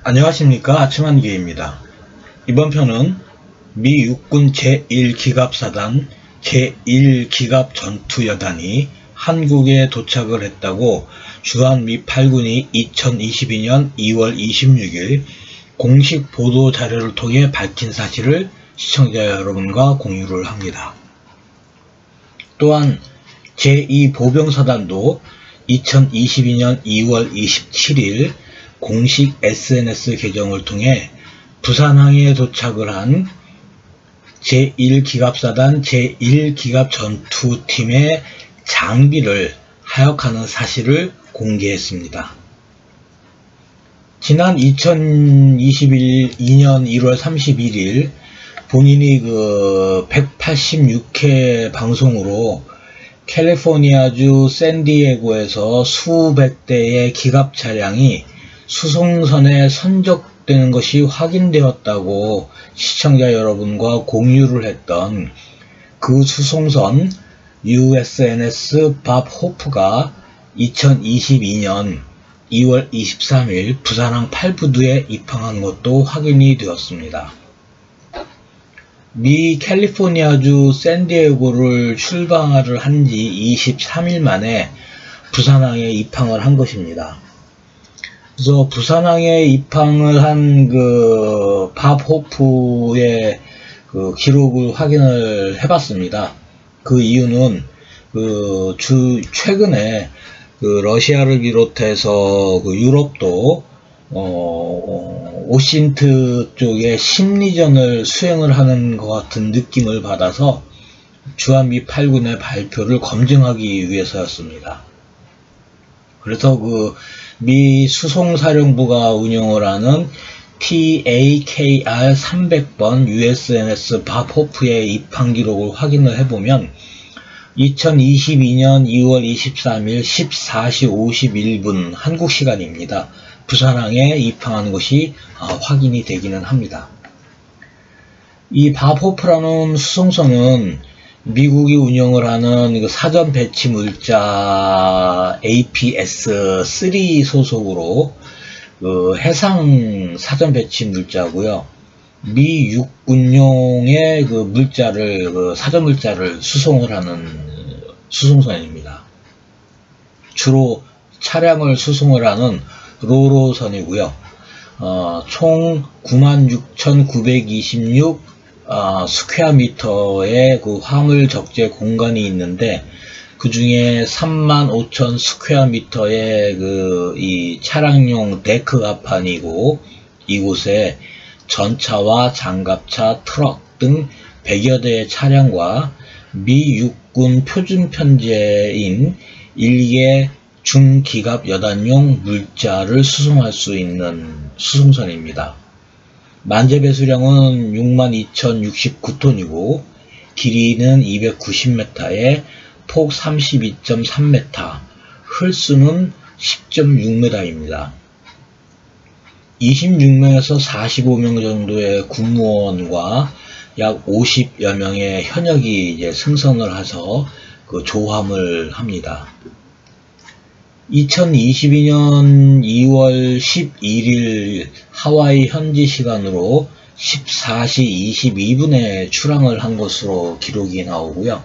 안녕하십니까. 아침한기입니다. 이번 편은 미 육군 제1기갑사단 제1기갑전투여단이 한국에 도착을 했다고 주한미 8군이 2022년 2월 26일 공식 보도 자료를 통해 밝힌 사실을 시청자 여러분과 공유를 합니다. 또한 제2보병사단도 2022년 2월 27일 공식 SNS 계정을 통해 부산항에 도착을 한 제1기갑사단 제1기갑전투팀의 장비를 하역하는 사실을 공개했습니다. 지난 2022년 1월 31일 본인이 186회 방송으로 캘리포니아주 샌디에고에서 수백 대의 기갑 차량이 수송선에 선적되는 것이 확인되었다고 시청자 여러분과 공유를 했던 그 수송선 USNS 밥 호프가 2022년 2월 23일 부산항 8부두에 입항한 것도 확인이 되었습니다. 미 캘리포니아주 샌디에고를 출발을 한 지 23일 만에 부산항에 입항을 한 것입니다. 그래서 부산항에 입항을 한 밥 호프의 기록을 확인을 해봤습니다. 그 이유는 최근에 러시아를 비롯해서 유럽도 오신트 쪽에 심리전을 수행을 하는 것 같은 느낌을 받아서 주한미 8군의 발표를 검증하기 위해서였습니다. 그래서 미 수송사령부가 운영을 하는 TAKR 300번 USNS 밥 호프의 입항 기록을 확인을 해보면 2022년 2월 23일 14시 51분 한국 시간입니다. 부산항에 입항한 것이 확인이 되기는 합니다. 이 밥 호프라는 수송선은 미국이 운영을 하는 사전 배치 물자 APS-3 소속으로 해상 사전 배치 물자고요. 미 육군용의 사전 물자를 수송을 하는 수송선입니다. 주로 차량을 수송을 하는 로로선이고요. 총 96,926 스퀘어미터의 화물 적재 공간이 있는데 그 중에 35,000 스퀘어미터의 이 차량용 데크 갑판이고 이곳에 전차와 장갑차, 트럭 등 100여 대의 차량과 미 육군 표준 편제인 1개 중기갑 여단용 물자를 수송할 수 있는 수송선입니다. 만재 배수량은 62,069톤이고 길이는 290m에 폭 32.3m, 흘수는 10.6m입니다. 26명에서 45명 정도의 군무원과 약 50여 명의 현역이 승선을 해서 조함을 합니다. 2022년 2월 11일 하와이 현지 시간으로 14시 22분에 출항을 한 것으로 기록이 나오고요.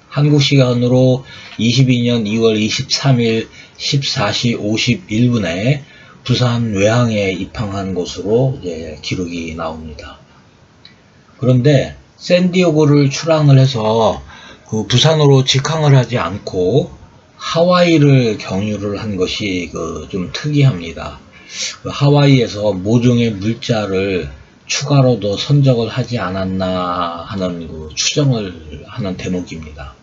한국 시간으로 22년 2월 23일 14시 51분에 부산 외항에 입항한 것으로 기록이 나옵니다. 그런데 샌디에고를 출항을 해서 부산으로 직항을 하지 않고 하와이를 경유를 한 것이 좀 특이합니다. 하와이에서 모종의 물자를 추가로 더 선적을 하지 않았나 하는 추정을 하는 대목입니다.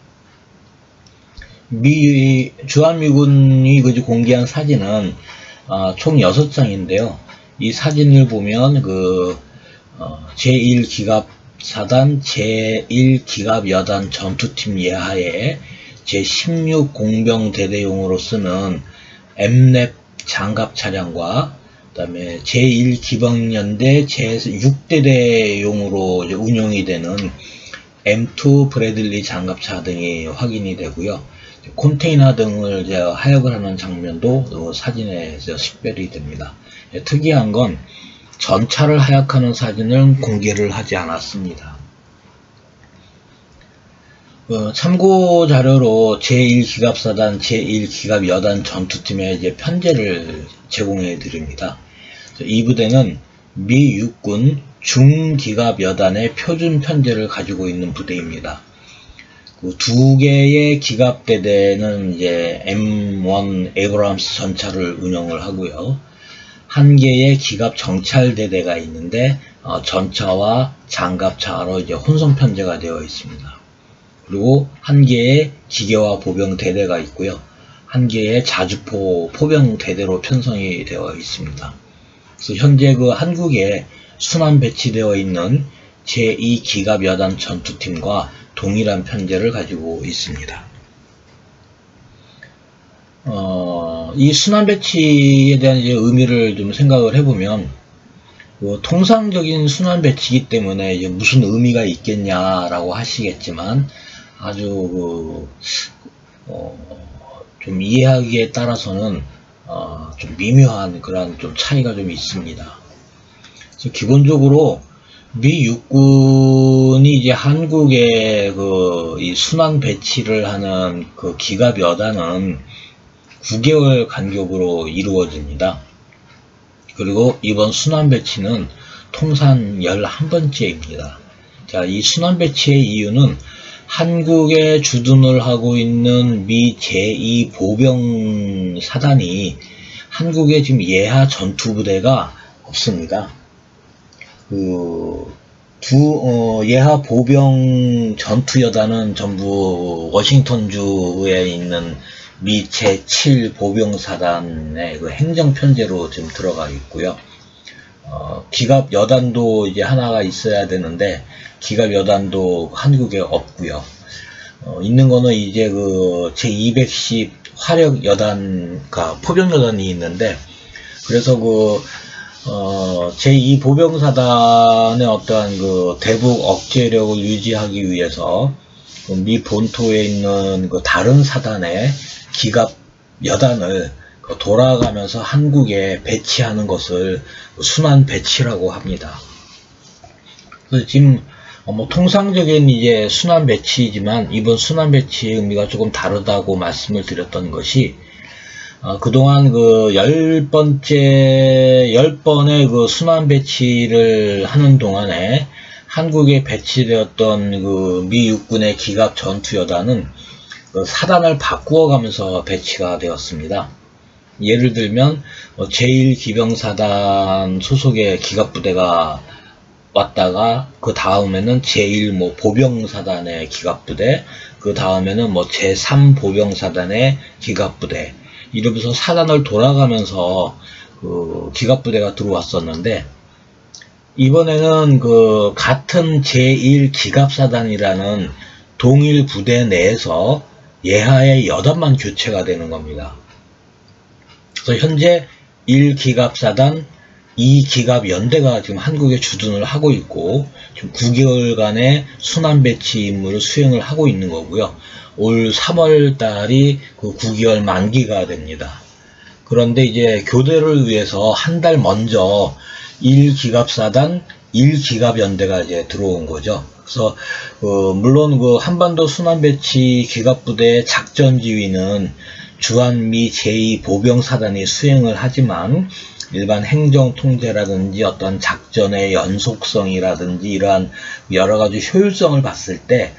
주한미군이 공개한 사진은 총 6장인데요. 이 사진을 보면 제1기갑사단 제1기갑여단 전투팀 예하에 제16 공병대대용으로 쓰는 M랩 장갑 차량과 그 다음에 제1기병연대 제6대대용으로 운용이 되는 M2 브래들리 장갑차 등이 확인이 되고요. 컨테이너 등을 이제 하역을 하는 장면도 사진에 식별이 됩니다. 특이한 건 전차를 하역하는 사진은 공개를 하지 않았습니다. 참고 자료로 제1기갑사단, 제1기갑여단 전투팀의 이제 편제를 제공해 드립니다. 이 부대는 미 육군 중기갑여단의 표준 편제를 가지고 있는 부대입니다. 두 개의 기갑대대는 이제 M1 에이브람스 전차를 운영을 하고요. 한 개의 기갑 정찰대대가 있는데 전차와 장갑차로 이제 혼성 편제가 되어 있습니다. 그리고 한 개의 기계화 보병 대대가 있고요. 한 개의 자주포 포병 대대로 편성이 되어 있습니다. 그래서 현재 그 한국에 순환 배치되어 있는 제2기갑여단 전투팀과 동일한 편제를 가지고 있습니다. 이 순환 배치에 대한 이제 의미를 좀 생각을 해보면, 통상적인 순환 배치이기 때문에 이제 무슨 의미가 있겠냐라고 하시겠지만, 아주 좀 이해하기에 따라서는 좀 미묘한 그런 좀 차이가 좀 있습니다. 그래서 기본적으로 미 육군이 이제 한국에 이 순환 배치를 하는 그 기갑 여단은 9개월 간격으로 이루어집니다. 그리고 이번 순환 배치는 통산 11번째입니다. 자, 이 순환 배치의 이유는 한국에 주둔을 하고 있는 미 제2보병사단이 한국에 지금 예하 전투부대가 없습니다. 예하 보병 전투여단은 전부 워싱턴주에 있는 미 제7 보병사단의 그 행정편제로 지금 들어가 있고요. 기갑 여단도 이제 하나가 있어야 되는데 기갑 여단도 한국에 없고요. 있는 거는 이제 그 제210 화력 여단, 포병 여단이 있는데, 그래서 제2 보병사단의 어떠한 대북 억제력을 유지하기 위해서 미 본토에 있는 다른 사단의 기갑 여단을 돌아가면서 한국에 배치하는 것을 순환 배치라고 합니다. 그래서 지금 통상적인 이제 순환 배치이지만 이번 순환 배치의 의미가 조금 다르다고 말씀을 드렸던 것이, 그동안 10번의 순환 배치를 하는 동안에 한국에 배치되었던 미 육군의 기갑 전투여단은 사단을 바꾸어 가면서 배치가 되었습니다. 예를 들면 제1기병사단 소속의 기갑부대가 왔다가 그 다음에는 제1 보병사단의 기갑부대, 그 다음에는 제3보병사단의 기갑부대, 이러면서 사단을 돌아가면서 기갑부대가 들어왔었는데, 이번에는 같은 제1기갑사단이라는 동일 부대 내에서 예하의 여단만 교체가 되는 겁니다. 그래서 현재 1기갑사단, 2기갑연대가 지금 한국에 주둔을 하고 있고, 지금 9개월간의 순환 배치 임무를 수행을 하고 있는 거고요. 올 3월 달이 9개월 만기가 됩니다. 그런데 이제 교대를 위해서 한 달 먼저 1기갑사단, 1기갑연대가 이제 들어온 거죠. 그래서 물론 한반도 순환 배치 기갑부대의 작전 지휘는 주한미 제2보병사단이 수행을 하지만, 일반 행정 통제라든지 어떤 작전의 연속성이라든지 이러한 여러가지 효율성을 봤을 때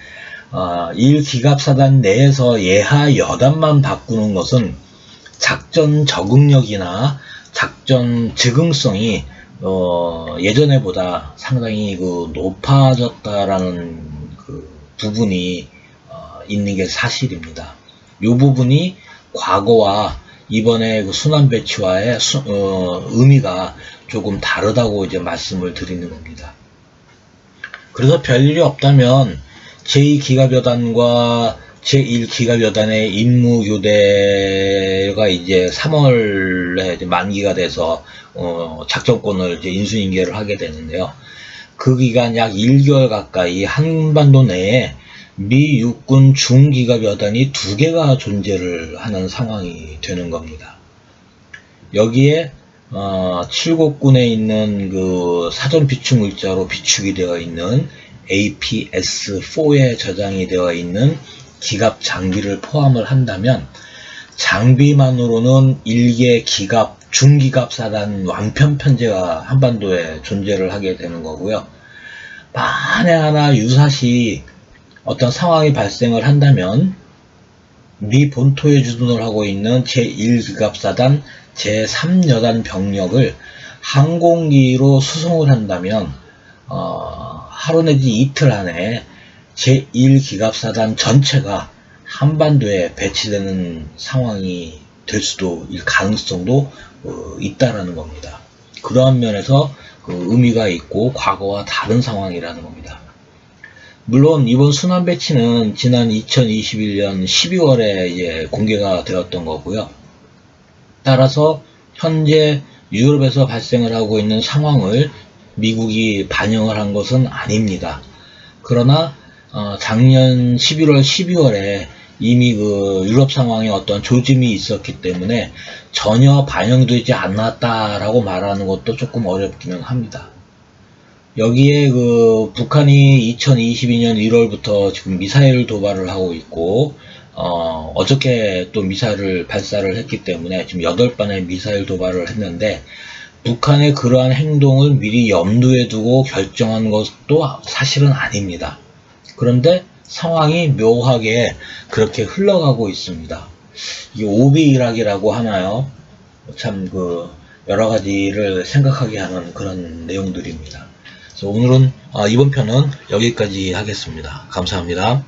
1기갑사단 내에서 예하 여단만 바꾸는 것은 작전 적응력이나 작전 즉응성이 예전에보다 상당히 높아졌다라는 부분이 있는 게 사실입니다. 이 부분이 과거와 이번에 순환 배치와의 의미가 조금 다르다고 이제 말씀을 드리는 겁니다. 그래서 별일이 없다면 제2기갑여단과 제1기갑여단의 임무교대가 이제 3월에 이제 만기가 돼서 작전권을 이제 인수인계를 하게 되는데요. 그 기간 약 1개월 가까이 한반도 내에 미 육군 중기갑 여단이 2개가 존재를 하는 상황이 되는 겁니다. 여기에 칠곡군에 있는 그 사전 비축 물자로 비축이 되어 있는 APS-4에 저장이 되어 있는 기갑 장비를 포함을 한다면 장비만으로는 1개 기갑, 중기갑 사단 완편 편제가 한반도에 존재를 하게 되는 거고요. 만에 하나 유사시 어떤 상황이 발생을 한다면 미 본토에 주둔을 하고 있는 제1기갑 사단, 제3여단 병력을 항공기로 수송을 한다면 하루 내지 이틀 안에 제1기갑사단 전체가 한반도에 배치되는 상황이 될 수도, 일 가능성도 있다라는 겁니다. 그러한 면에서 의미가 있고 과거와 다른 상황이라는 겁니다. 물론 이번 순환 배치는 지난 2021년 12월에 이제 공개가 되었던 거고요. 따라서 현재 유럽에서 발생을 하고 있는 상황을 미국이 반영을 한 것은 아닙니다. 그러나 작년 11월, 12월에 이미 그 유럽 상황에 어떤 조짐이 있었기 때문에 전혀 반영되지 않았다라고 말하는 것도 조금 어렵기는 합니다. 여기에 그 북한이 2022년 1월부터 지금 미사일 도발을 하고 있고 어저께 또 미사일을 발사를 했기 때문에 지금 8번의 미사일 도발을 했는데 북한의 그러한 행동을 미리 염두에 두고 결정한 것도 사실은 아닙니다. 그런데 상황이 묘하게 그렇게 흘러가고 있습니다. 이게 오비일학이라고 하나요? 참 여러 가지를 생각하게 하는 그런 내용들입니다. 그래서 오늘은 이번 편은 여기까지 하겠습니다. 감사합니다.